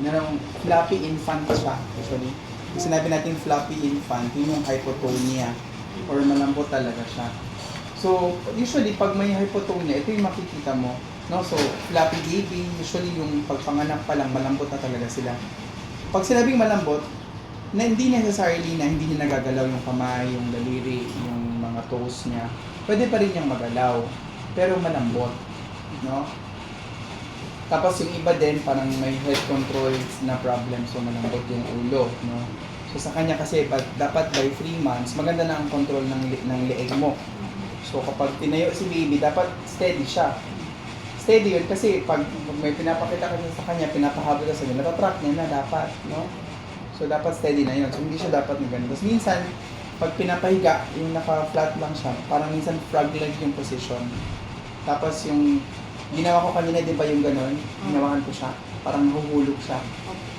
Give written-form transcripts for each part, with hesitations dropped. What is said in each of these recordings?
Merong floppy infant siya, actually. Kung sinabi natin floppy infant, yun yung hypotonia or malambot talaga siya. So, usually, pag may hypotonia, ito yung makikita mo. No? So, floppy baby, usually yung pagpanganak pa lang, malambot na talaga sila. Pag sinabing malambot, na hindi necessarily na hindi niya nagagalaw yung kamay, yung daliri, yung mga toes niya. Pwede pa rin niyang magalaw, pero malambot. No? Tapos yung iba din, parang may head controls na problem, so malambot yung ulo. No? So sa kanya kasi, dapat by 3 months, maganda na ang control ng leeg mo. So kapag tinayo si baby, dapat steady siya. Steady yun kasi pag may pinapakita ka sa kanya, pinapahabol ka sa kanya, natatrack niya na dapat. No? So dapat steady na yun. So hindi siya dapat na ganun. Tapos minsan, pag pinapahiga, yung naka-flat lang siya, parang minsan frog leg yung position. Tapos yung ginawa ko kanina, di ba yung gano'n? Ginawahan ko siya. Parang nahuhulog siya.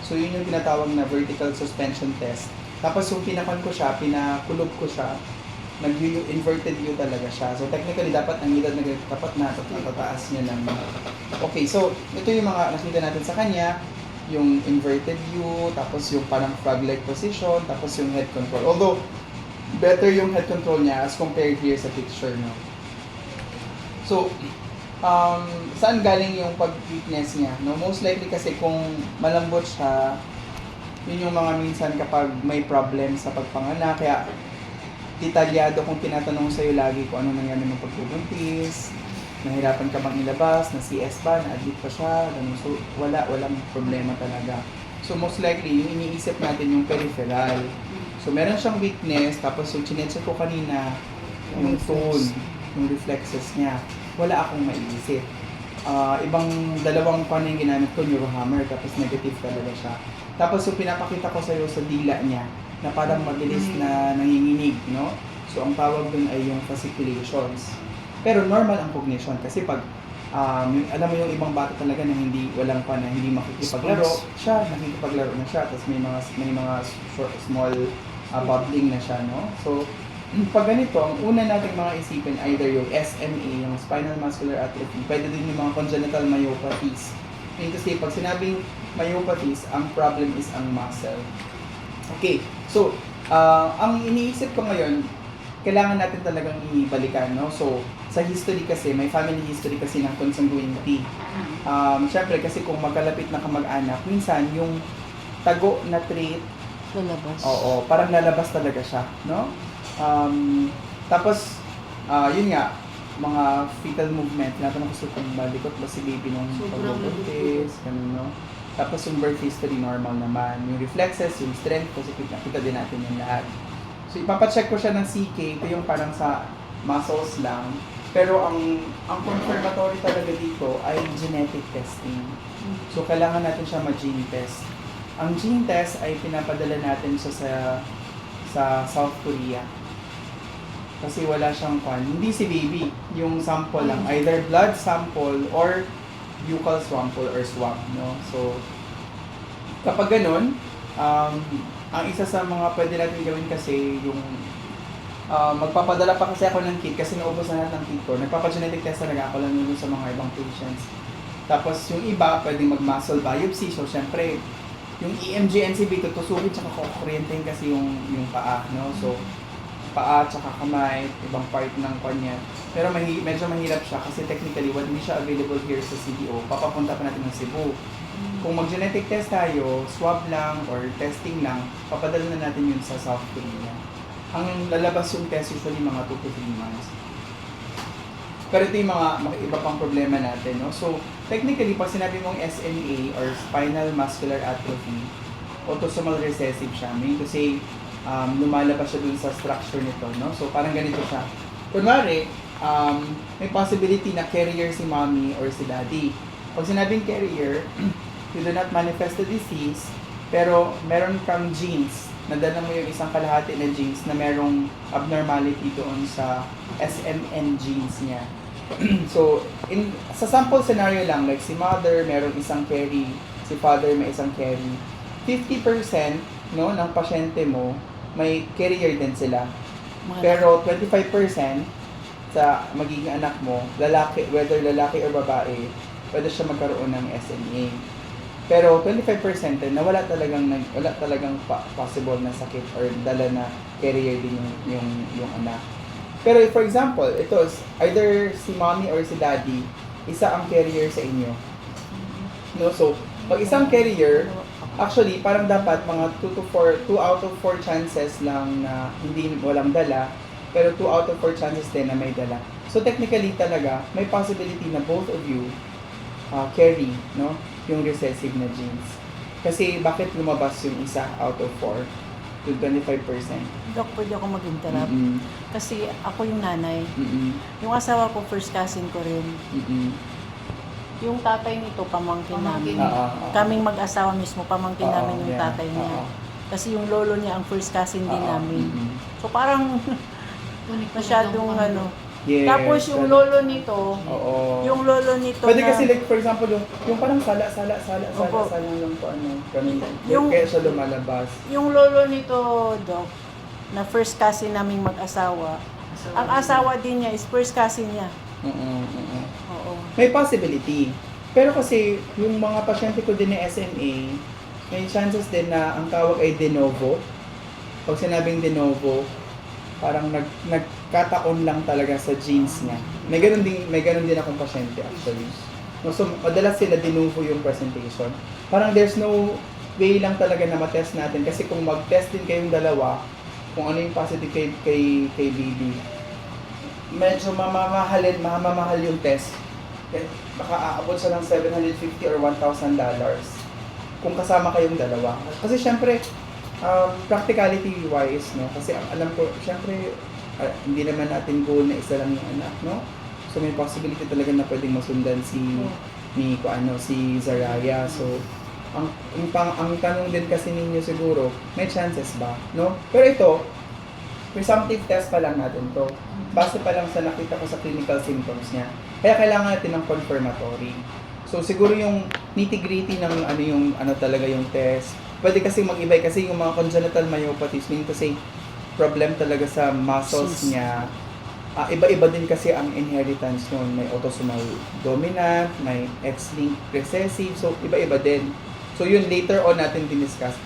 So yun yung tinatawag na vertical suspension test. Tapos yung pinakon ko siya, pinakulog ko siya, inverted U talaga siya. So technically, dapat ang edad dapat na tataas niya ng... Okay, so ito yung mga nakita natin sa kanya. Yung inverted U, tapos yung parang frog leg position, tapos yung head control. Although, better yung head control niya as compared here sa picture, no? So, saan galing yung pag-weakness niya? No? Most likely kasi kung malambot siya, yun yung mga minsan kapag may problem sa pagpanganak, kaya detalyado kung tinatanong sa'yo lagi kung ano nangyari ng pagbubuntis, nahirapan ka bang ilabas, na CS ba, na-admit pa siya, ganun. So walang problema talaga. So most likely, yung iniisip natin yung peripheral. So meron siyang weakness, tapos yung chinecheck ko kanina, yung tone, yung reflexes niya. Wala akong maiisip. Ibang dalawang paano yung ginamit ko, neurohammer, tapos negative talaga siya. Tapos yung pinapakita ko sa'yo sa dila niya, na parang mabilis na nanginginig, no? So ang tawag dun ay yung fasciculations. Pero normal ang cognition kasi pag alam mo yung ibang bata talaga na walang pa na hindi makikipaglaro siya, nakikipaglaro na siya, tapos may mga short, small bubbling na siya, no? So pag ganito, ang una nating mga isipin either yung SMA, yung spinal muscular atrophy, pwede din yung mga congenital myopathies. Meaning to say, pag sinabing myopathies, ang problem is ang muscle. Okay, so ang iniisip ko ngayon, kailangan natin talagang ibalikan, no? So, sa history kasi, may family history kasi ng consanguinity. Siyempre, kasi kung magkalapit na kamag-anak, minsan yung tago na trait, Lalabas. oo, parang lalabas talaga siya, no? Tapos, yun nga, mga fetal movement, tinatanong ko sa pagbalikot ba si baby nung pagbubuntis, ganun, no? Tapos yung birth history, normal naman. Yung reflexes, yung strength, kasi kita din natin yung lahat. So, ipapacheck ko siya ng CK, ito yung parang sa muscles lang. Pero ang confirmatory talaga dito ay genetic testing. So, kailangan natin siya ma-gene test. Ang gene test ay pinapadala natin siya sa South Korea. Kasi wala siyang hindi si baby, yung sample lang, either blood sample or buccal sample or swab, no? So, kapag ganun, ang isa sa mga pwede natin gawin kasi yung magpapadala pa kasi ako ng kit kasi naubos na lahat ng kit ko. Nagpapa-genetic test talaga ako lang yun sa mga ibang patients. Tapos yung iba, pwedeng mag-muscle biopsy. So, syempre, yung EMG, NCB, tutusukin tsaka kukuryentahin kasi yung paa, no? So, paa tsaka kamay, ibang part ng kanya. Pero medyo mahirap siya kasi technically, hindi siya available here sa CDO. Papapunta pa natin ng Cebu. Kung mag-genetic test tayo, swab lang or testing lang, papadala na natin yun sa South Korea. Ang lalabas yung test usually mga 2 to 3 months. Pero ito yung mga iba pang problema natin, no? So, technically, pag sinabi mong SMA or spinal muscular atrophy, autosomal recessive siya. Meaning to say, lumalabas siya dun sa structure nito, no? So, parang ganito siya. Kunwari, may possibility na carrier si mommy or si daddy. Pag sinabing carrier, you do not manifest the disease, pero meron kang genes, nadala mo yung isang kalahati na genes na merong abnormality doon sa SMN genes niya. So, sa sample scenario lang, like si mother, merong isang carry, si father may isang carry, 50% no, ng pasyente mo, may carrier din sila. Pero 25% sa magiging anak mo, lalaki, whether lalaki or babae, pwede siya magkaroon ng SMA. Pero 25% din na wala talagang possible na sakit or dala na carrier din yung anak. Pero for example, ito either si mommy or si daddy, isa ang carrier sa inyo. No, so pag isang carrier, actually parang dapat mga 2 out of 4 chances lang na hindi walang dala, pero 2 out of 4 chances din na may dala. So technically talaga, may possibility na both of you carry, no, yung recessive na genes. Kasi bakit lumabas yung isa out of 4 to 25%? Dok, pwede ako mag-interrupt. Mm-mm. Kasi ako yung nanay. Mm-mm. Yung asawa ko, first cousin ko rin. Mm-mm. Yung tatay nito, pamangkin namin. Kaming mag-asawa mismo, pamangkin namin yung tatay niya. Kasi yung lolo niya ang first cousin din namin. Mm-mm. So parang masyadong ano. Yes, Tapos yung lolo nito, oo. yung lolo nito Pwede na, kasi like for example yung parang sala Opo. lang po ganun. Yung- Kaya siya lumalabas. yung lolo nito, Doc, na first cousin naming mag-asawa, ang asawa din niya is first cousin niya. Oo. May possibility. Pero kasi yung mga pasyente ko din ng SMA, may chances din na ang tawag ay de novo. Pag sinabing de novo, parang nagkataon lang talaga sa genes niya. May ganun din akong pasyente actually. No, so madalas sila de novo yung presentation. Parang there's no way lang talaga na ma-test natin kasi kung mag-test din kayong dalawa, kung ano yung positive kay baby, medyo mamamahal yung test. Baka aabot siya ng $750 or $1,000 kung kasama kayong dalawa. Kasi syempre, practicality wise, no? Kasi alam ko, syempre, hindi naman natin goal na isa lang yung anak, no? So may possibility talaga na pwedeng masundan si Zaraya. So ang tanong din kasi ninyo siguro, may chances ba, no? Pero ito, presumptive test pa lang natin to. Base pa lang sa nakita ko sa clinical symptoms niya. Kaya kailangan natin ng confirmatory. So siguro yung nitty-gritty ng ano talaga yung test. Pwede kasi mag-iba kasi yung mga congenital myopathies, meaning kasi problem talaga sa muscles niya. Iba-iba din kasi ang inheritance nun. May autosomal dominant, may X-linked recessive, so iba-iba din. So yun later on natin diniscuss.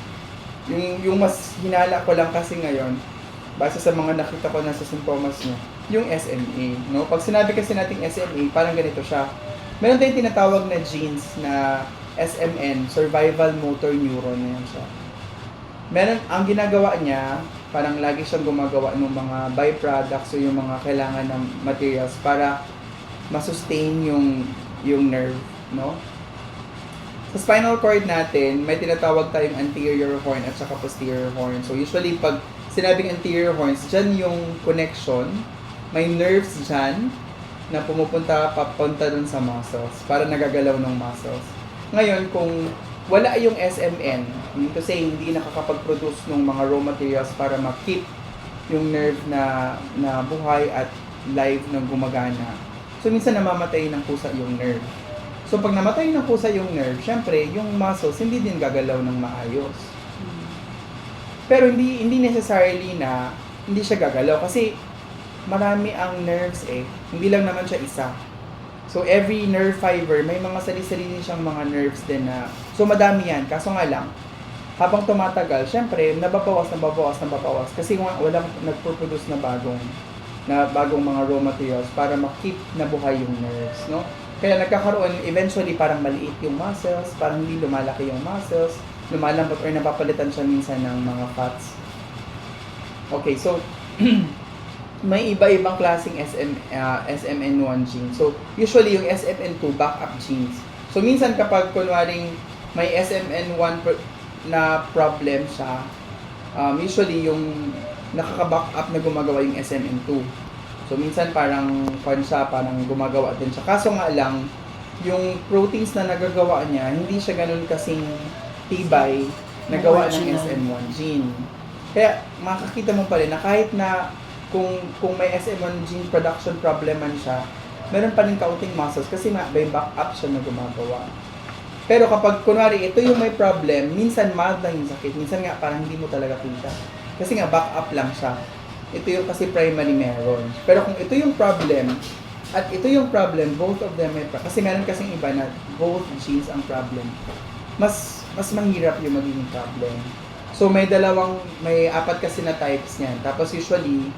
Yung mas hinala ko lang kasi ngayon, base sa mga nakita ko na sa sintomas niya, yung SMA, no? Pag sinabi kasi nating SMA, parang ganito siya. Meron tayong tinatawag na genes na SMN, Survival Motor Neuron na yan siya. Meron, ang ginagawa niya, parang lagi siyang gumagawa ng mga byproducts o yung mga kailangan ng materials para masustain yung nerve, no? Sa spinal cord natin, may tinatawag tayong anterior horn at saka posterior horn. So usually pag sinabing anterior horns, dyan yung connection, may nerves dyan na papunta dun sa muscles para nagagalaw ng muscles. Ngayon, kung wala yung SMN, mean to say, hindi nakakapag-produce ng mga raw materials para ma-keep yung nerve na buhay at live na gumagana. So, minsan namamatay ng kusa yung nerve. So, pag namatay ng kusa yung nerve, syempre, yung muscles hindi din gagalaw ng maayos. Pero hindi necessarily na hindi siya gagalaw kasi marami ang nerves hindi lang naman siya isa. So every nerve fiber, may mga sarili-sarili siyang mga nerves din na, so madami yan, kaso nga lang, habang tumatagal, syempre, nababawas kasi walang nagpo-produce na bagong mga raw materials para ma-keep na buhay yung nerves, no? Kaya nagkakaroon, eventually parang maliit yung muscles, parang hindi lumalaki yung muscles, lumalambot or napapalitan siya minsan ng mga fats. Okay, so may iba-ibang klaseng SMN1 gene. So usually yung SMN2 backup genes. So minsan kapag kunwaring may SMN1 na problem siya, usually yung nakaka-back up na gumagawa yung SMN2. So minsan parang parang gumagawa din siya. Kaso nga lang, yung proteins na nagagawa niya, hindi siya ganun kasing tibay na gawa ng SM1 gene. Kaya makakita mo pa rin na kahit na kung may SM1 gene production problem man siya, meron pa rin kaunting muscles kasi may backup siya na gumagawa. Pero kapag kunwari ito yung may problem, minsan mild lang yung sakit, minsan nga parang hindi mo talaga kita. Kasi nga backup lang siya. Ito yung kasi primary meron. Pero kung ito yung problem, at ito yung problem, both of them may kasi meron kasing iba na both genes ang problem. mas mahirap yung magiging problem. So may apat kasi na types niyan. Tapos usually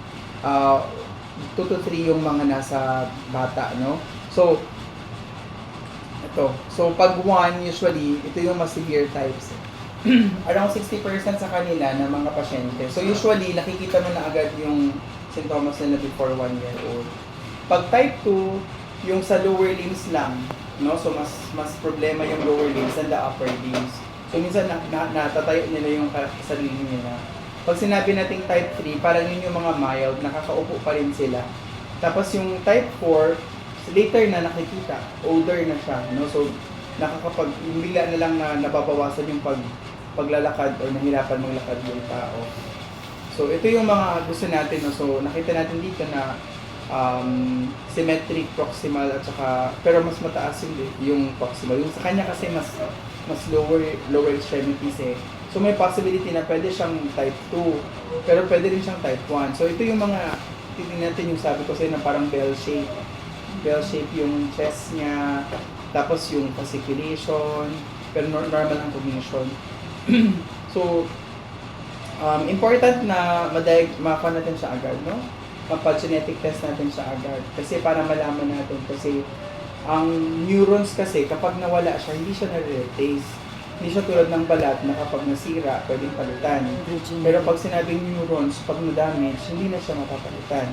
2 to 3 yung mga nasa bata, no? So ito. So pag 1 usually ito yung mas severe types. Around 60% sa kanila na mga pasyente. So usually nakikita mo na agad yung sintomas nila before 1 year old. Pag type 2, yung sa lower limbs lang, no? So mas problema yung lower limbs than the upper limbs. So minsan natatayo nila yung sarili nila. Pag sinabi nating type 3, parang yun yung mga mild, nakakaupo pa rin sila. Tapos yung type 4, later na nakikita, older na siya, no? So yung bigla na lang na nababawasan yung paglalakad o nahirapan maglakad yung tao. So ito yung mga gusto natin, no? So nakita natin dito na symmetric proximal at saka pero mas mataas yung proximal. Yung sa kanya kasi mas lower extremities eh. So may possibility na pwede siyang type 2 pero pwede rin siyang type 1. So ito yung mga titingnan natin yung sabi ko sa'yo na parang bell shape. Bell shape yung chest niya, tapos yung fasciculation, pero normal ang cognition. So important na makakuha natin siya agad, no? Genetic test natin siya agad. Kasi para malaman natin. Kasi ang neurons kasi, kapag nawala siya, hindi siya na-replace. Hindi siya tulad ng balat na kapag nasira, pwedeng palitan. Pero pag sinabing neurons, pag na-damage, hindi na siya mapapalitan.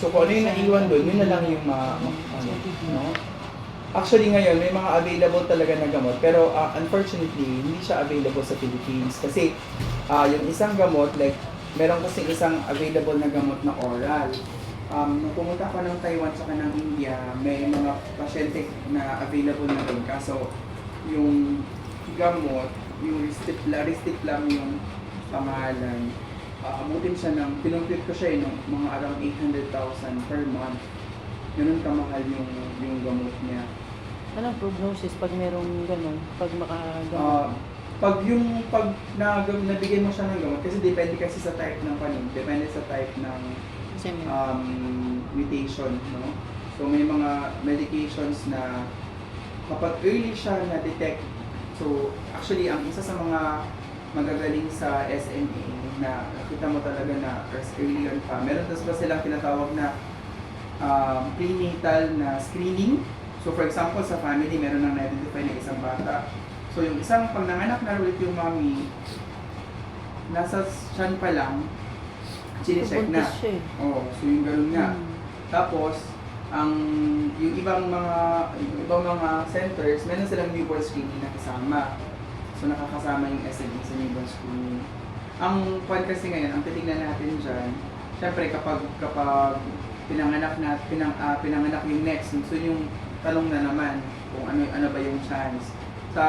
So kung ano yung naiwan doon, yun na lang yung no? Actually ngayon, may mga available talaga na gamot. Pero unfortunately, hindi siya available sa Philippines. Kasi yung isang gamot, like meron kasi isang available na gamot na oral. Nung pumunta ako ng Taiwan saka ng India, may mga pasyente na available na rin. Kaso yung gamot, yung Ristiflam yung pangalan, abutin siya ng, pinumpute ko siya ng mga around 800,000 per month. Ganun kamahal yung gamot niya. Anong prognosis pag merong ganun? Pag makagamot? Pag nabigay mo siya ng gamot, kasi depende kasi sa type ng panin, depende sa type ng mutation, no? So may mga medications na kapag early siya na-detect, so actually ang isa sa mga magagaling sa SMA na nakita mo talaga na early on pa, meron tas ba silang tinatawag na prenatal na screening. So for example, sa family, meron nang na-identify na isang bata. So yung isang pag nanganak na ulit yung mommy, nasa tiyan pa lang, chinecheck na. Oh, so yung gano'n nga. Tapos, yung ibang mga centers, meron silang newborn screening na kasama. So nakakasama yung SMA sa newborn screening. Ang point kasi ngayon, ang titignan natin dyan, syempre kapag pinanganak yung next, so yung tanong na naman kung ano ba yung chance. Sa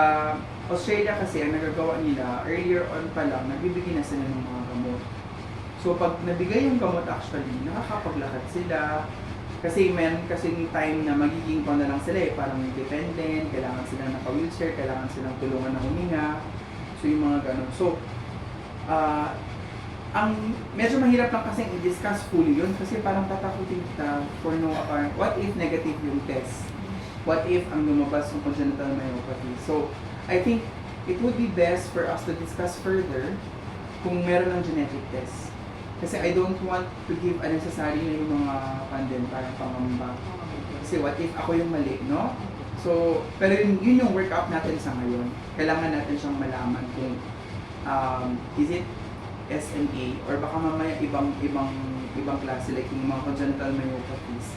Australia kasi, ang nagagawa nila, earlier on pa lang, nagbibigay na sila ng mga gamot. So pag nabigay yung gamot actually, nakakapaglakad sila. Kasi meron kasing time na magiging na lang sila parang independent, kailangan silang naka-wheelchair, kailangan silang tulungan na huminga. So yung mga ganun. So, ang medyo mahirap lang kasi i-discuss fully yun kasi parang tatakutin kita for no apparent, what if negative yung test? What if ang lumabas yung congenital myopathy? So, I think it would be best for us to discuss further kung meron ng genetic test. Kasi I don't want to give unnecessary na yung mga pandem parang pangamba. Kasi what if ako yung mali, no? So, pero yun yung workup natin sa ngayon. Kailangan natin siyang malaman kung is it SMA or baka mamaya ibang klase like yung mga congenital myopathies.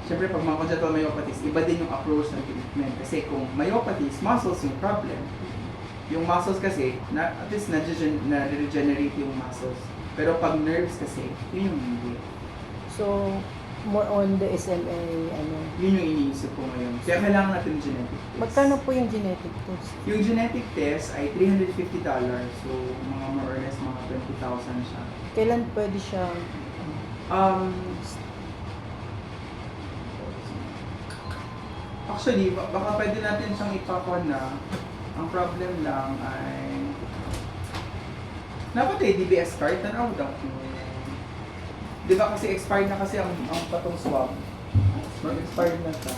Siyempre, pag mga congenital myopathies, iba din yung approach ng treatment. Kasi kung myopathies, muscles yung problem. Yung muscles kasi, at least na-regenerate yung muscles. Pero pag nerves kasi, yun yung hindi. So, more on the SMA, Yun yung iniisip ko ngayon. Kaya kailangan natin yung genetic test. Magkano po yung genetic test? Yung genetic test ay $350. So, mga more or less, mga 20,000 siya. Kailan pwede siya? Actually, baka pwede natin siyang ipakon na. Ang problem lang ay dapat DBS card na raw daw. Di ba kasi expired na kasi ang patong swab. Mag-expired na siya.